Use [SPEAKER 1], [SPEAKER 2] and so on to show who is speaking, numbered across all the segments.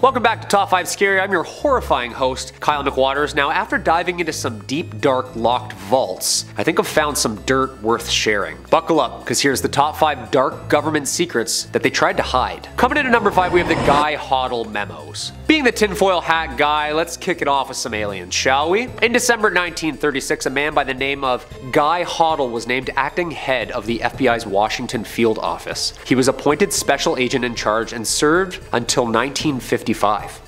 [SPEAKER 1] Welcome back to Top 5 Scary. I'm your horrifying host, Kyle McWaters. Now, after diving into some deep, dark, locked vaults, I think I've found some dirt worth sharing. Buckle up, because here's the top 5 dark government secrets that they tried to hide. Coming in at number 5, we have the Guy Hottel memos. Being the tinfoil hat guy, let's kick it off with some aliens, shall we? In December 1936, a man by the name of Guy Hottel was named acting head of the FBI's Washington field office. He was appointed special agent in charge and served until 1955.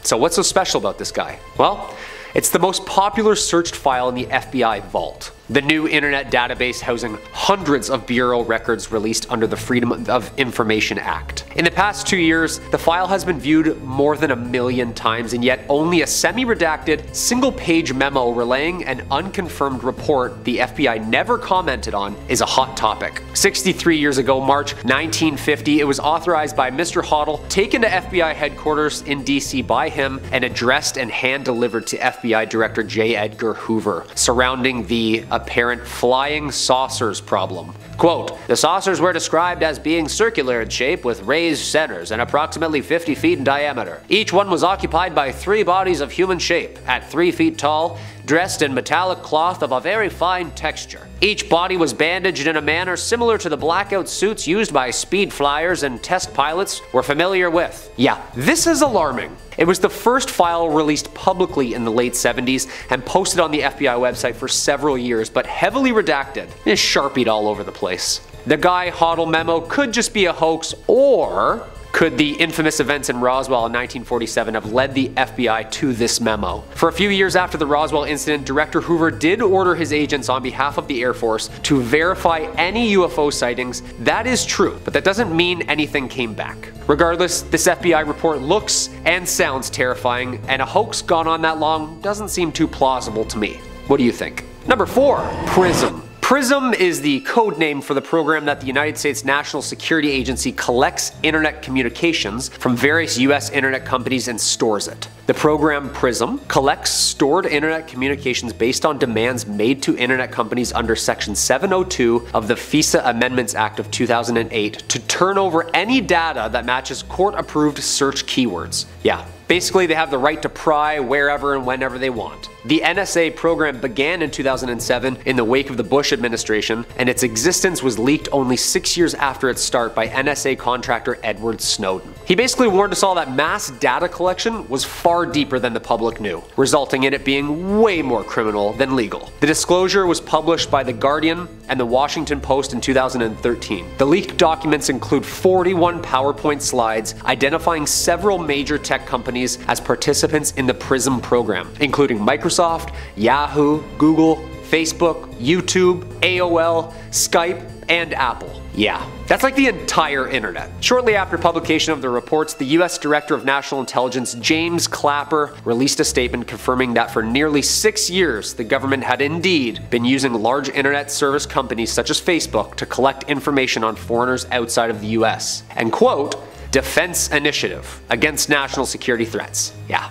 [SPEAKER 1] So what's so special about this guy? Well, it's the most popular searched file in the FBI vault. The new internet database housing hundreds of bureau records released under the Freedom of Information Act. In the past 2 years, the file has been viewed more than 1 million times, and yet only a semi-redacted, single-page memo relaying an unconfirmed report the FBI never commented on is a hot topic. 63 years ago, March 1950, it was authorized by Mr. Hottel, taken to FBI headquarters in DC by him, and addressed and hand-delivered to FBI Director J. Edgar Hoover, surrounding the apparent flying saucers problem. Quote, "The saucers were described as being circular in shape with raised centers and approximately 50 feet in diameter. Each one was occupied by 3 bodies of human shape, at 3 feet tall, dressed in metallic cloth of a very fine texture. Each body was bandaged in a manner similar to the blackout suits used by speed flyers and test pilots were familiar with." Yeah, this is alarming. It was the first file released publicly in the late 70s and posted on the FBI website for several years, but heavily redacted and sharpied all over the place. The Guy Hottel memo could just be a hoax, or could the infamous events in Roswell in 1947 have led the FBI to this memo? For a few years after the Roswell incident, Director Hoover did order his agents on behalf of the Air Force to verify any UFO sightings. That is true, but that doesn't mean anything came back. Regardless, this FBI report looks and sounds terrifying, and a hoax gone on that long doesn't seem too plausible to me. What do you think? Number 4, Prism. Prism is the code name for the program that the United States National Security Agency collects internet communications from various US internet companies and stores it. The program Prism collects stored internet communications based on demands made to internet companies under Section 702 of the FISA Amendments Act of 2008 to turn over any data that matches court-approved search keywords. Yeah. Basically, they have the right to pry wherever and whenever they want. The NSA program began in 2007 in the wake of the Bush administration, and its existence was leaked only 6 years after its start by NSA contractor Edward Snowden. He basically warned us all that mass data collection was far deeper than the public knew, resulting in it being way more criminal than legal. The disclosure was published by The Guardian and The Washington Post in 2013. The leaked documents include 41 PowerPoint slides identifying several major tech companies as participants in the Prism program, including Microsoft, Yahoo, Google, Facebook, YouTube, AOL, Skype, and Apple. Yeah, that's like the entire internet. Shortly after publication of the reports, the US Director of National Intelligence, James Clapper, released a statement confirming that for nearly 6 years, the government had indeed been using large internet service companies such as Facebook to collect information on foreigners outside of the US. And quote, "Defense initiative against national security threats." Yeah.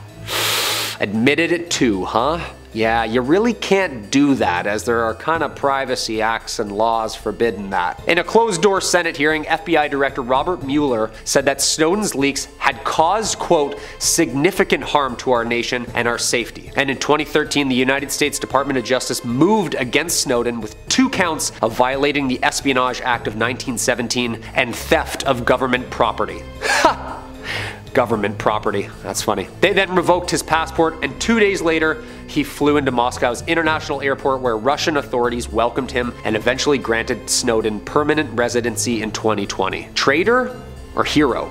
[SPEAKER 1] Admitted it too, huh? Yeah, you really can't do that, as there are kind of privacy acts and laws forbidding that. In a closed-door Senate hearing, FBI Director Robert Mueller said that Snowden's leaks had caused, quote, "significant harm to our nation and our safety." And in 2013, the United States Department of Justice moved against Snowden with 2 counts of violating the Espionage Act of 1917 and theft of government property. Ha! Government property. That's funny. They then revoked his passport, and 2 days later, he flew into Moscow's international airport where Russian authorities welcomed him and eventually granted Snowden permanent residency in 2020. Traitor or hero?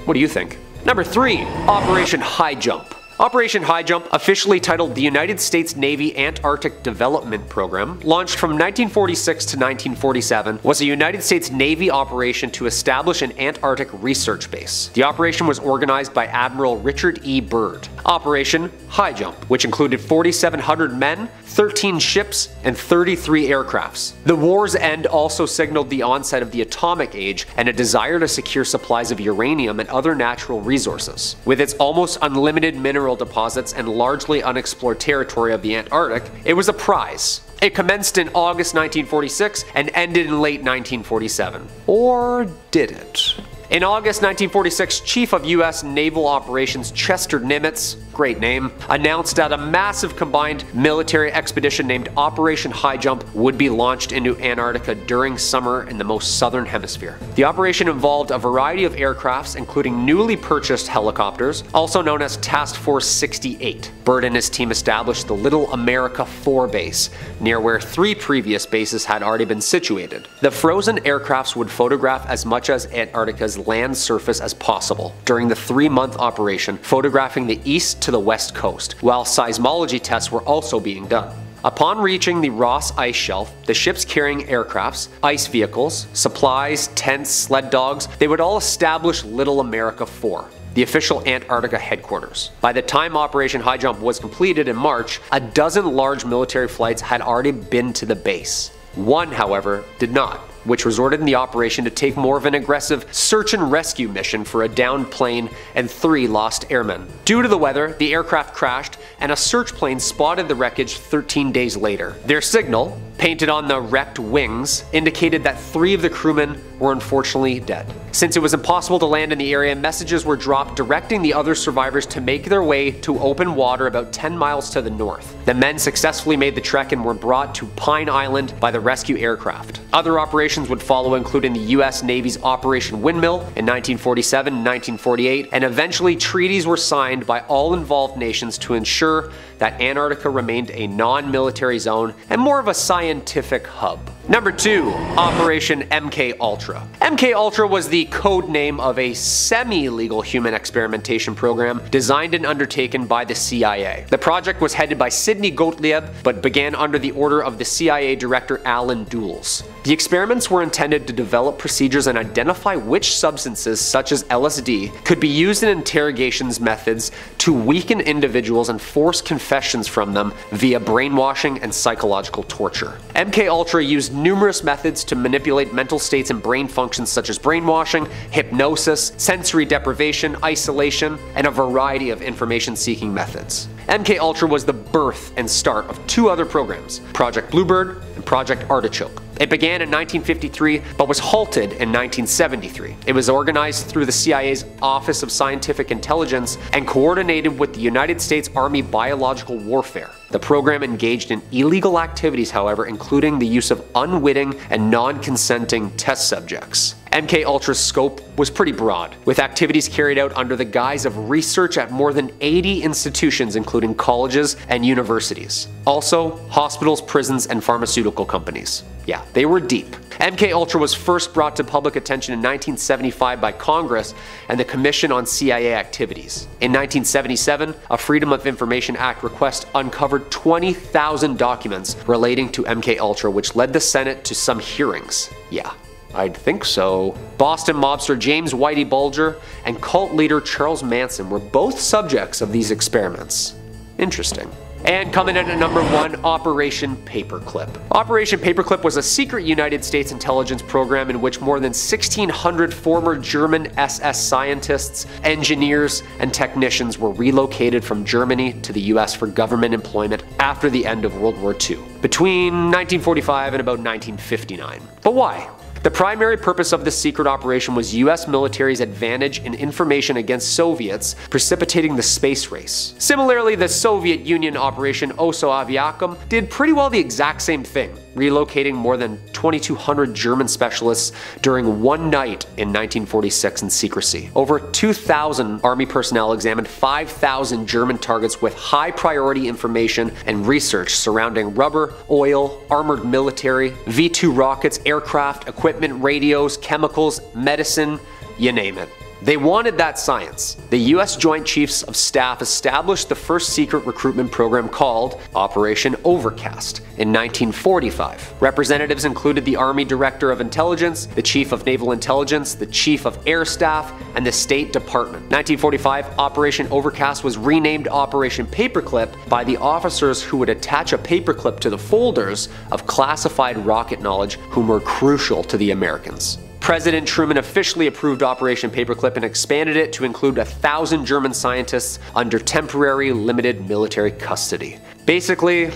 [SPEAKER 1] What do you think? Number 3, Operation Highjump. Operation Highjump, officially titled the United States Navy Antarctic Development Program, launched from 1946 to 1947, was a United States Navy operation to establish an Antarctic research base. The operation was organized by Admiral Richard E. Byrd. Operation Highjump, which included 4,700 men, 13 ships, and 33 aircrafts. The war's end also signaled the onset of the atomic age and a desire to secure supplies of uranium and other natural resources. With its almost unlimited mineral deposits and largely unexplored territory of the Antarctic, it was a prize. It commenced in August 1946 and ended in late 1947. Or did it? In August 1946, Chief of U.S. Naval Operations Chester Nimitz, great name, announced that a massive combined military expedition named Operation Highjump would be launched into Antarctica during summer in the most southern hemisphere. The operation involved a variety of aircrafts, including newly purchased helicopters, also known as Task Force 68. Byrd and his team established the Little America 4 base, near where 3 previous bases had already been situated. The frozen aircrafts would photograph as much as Antarctica's land surface as possible during the 3-month operation, photographing the east to the west coast, while seismology tests were also being done. Upon reaching the Ross Ice Shelf, the ships carrying aircrafts, ice vehicles, supplies, tents, sled dogs, they would all establish Little America 4, the official Antarctica headquarters. By the time Operation Highjump was completed in March, a dozen large military flights had already been to the base. One, however, did not, which resorted in the operation to take more of an aggressive search and rescue mission for a downed plane and 3 lost airmen. Due to the weather, the aircraft crashed and a search plane spotted the wreckage 13 days later. Their signal, painted on the wrecked wings, indicated that 3 of the crewmen were unfortunately dead. Since it was impossible to land in the area, messages were dropped directing the other survivors to make their way to open water about 10 miles to the north. The men successfully made the trek and were brought to Pine Island by the rescue aircraft. Other operations would follow, including the US Navy's Operation Windmill in 1947 and 1948, and eventually treaties were signed by all involved nations to ensure that Antarctica remained a non-military zone and more of a scientific hub. Number 2. Operation MK Ultra. MK Ultra was the code name of a semi-legal human experimentation program designed and undertaken by the CIA. The project was headed by Sidney Gottlieb, but began under the order of the CIA Director Alan Dulles. The experiments were intended to develop procedures and identify which substances, such as LSD, could be used in interrogations methods to weaken individuals and force confessions from them via brainwashing and psychological torture. MK Ultra used numerous methods to manipulate mental states and brain functions such as brainwashing, hypnosis, sensory deprivation, isolation, and a variety of information-seeking methods. MK Ultra was the birth and start of 2 other programs, Project Bluebird and Project Artichoke. It began in 1953 but was halted in 1973. It was organized through the CIA's Office of Scientific Intelligence and coordinated with the United States Army Biological Warfare. The program engaged in illegal activities, however, including the use of unwitting and non-consenting test subjects. MK Ultra's scope was pretty broad, with activities carried out under the guise of research at more than 80 institutions, including colleges and universities. Also, hospitals, prisons, and pharmaceutical companies. Yeah, they were deep. MK Ultra was first brought to public attention in 1975 by Congress and the Commission on CIA Activities. In 1977, a Freedom of Information Act request uncovered 20,000 documents relating to MK Ultra, which led the Senate to some hearings. Yeah, I'd think so. Boston mobster James Whitey Bulger and cult leader Charles Manson were both subjects of these experiments. Interesting. And coming in at number 1, Operation Paperclip. Operation Paperclip was a secret United States intelligence program in which more than 1,600 former German SS scientists, engineers, and technicians were relocated from Germany to the US for government employment after the end of World War II, between 1945 and about 1959. But why? The primary purpose of this secret operation was US military's advantage in information against Soviets, precipitating the space race. Similarly, the Soviet Union Operation Oso Aviacum did pretty well the exact same thing, relocating more than 2,200 German specialists during one night in 1946 in secrecy. Over 2,000 Army personnel examined 5,000 German targets with high priority information and research surrounding rubber, oil, armored military, V-2 rockets, aircraft, equipment, radios, chemicals, medicine, you name it. They wanted that science. The US Joint Chiefs of Staff established the first secret recruitment program called Operation Overcast in 1945. Representatives included the Army Director of Intelligence, the Chief of Naval Intelligence, the Chief of Air Staff, and the State Department. 1945, Operation Overcast was renamed Operation Paperclip by the officers who would attach a paperclip to the folders of classified rocket knowledge whom were crucial to the Americans. President Truman officially approved Operation Paperclip and expanded it to include 1,000 German scientists under temporary limited military custody. Basically,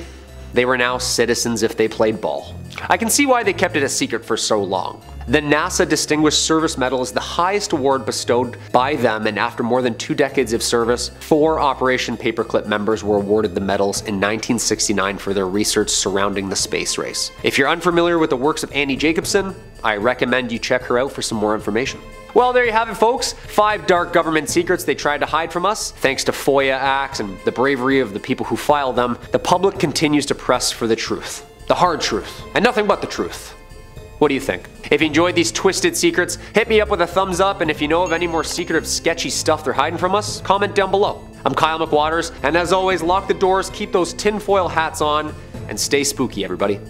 [SPEAKER 1] they were now citizens if they played ball. I can see why they kept it a secret for so long. The NASA Distinguished Service Medal is the highest award bestowed by them, and after more than 2 decades of service, 4 Operation Paperclip members were awarded the medals in 1969 for their research surrounding the space race. If you're unfamiliar with the works of Annie Jacobsen, I recommend you check her out for some more information. Well, there you have it, folks. 5 dark government secrets they tried to hide from us. Thanks to FOIA acts and the bravery of the people who filed them, the public continues to press for the truth. The hard truth. And nothing but the truth. What do you think? If you enjoyed these twisted secrets, hit me up with a thumbs up, and if you know of any more secretive, sketchy stuff they're hiding from us, comment down below. I'm Kyle McWaters, and as always, lock the doors, keep those tinfoil hats on, and stay spooky, everybody.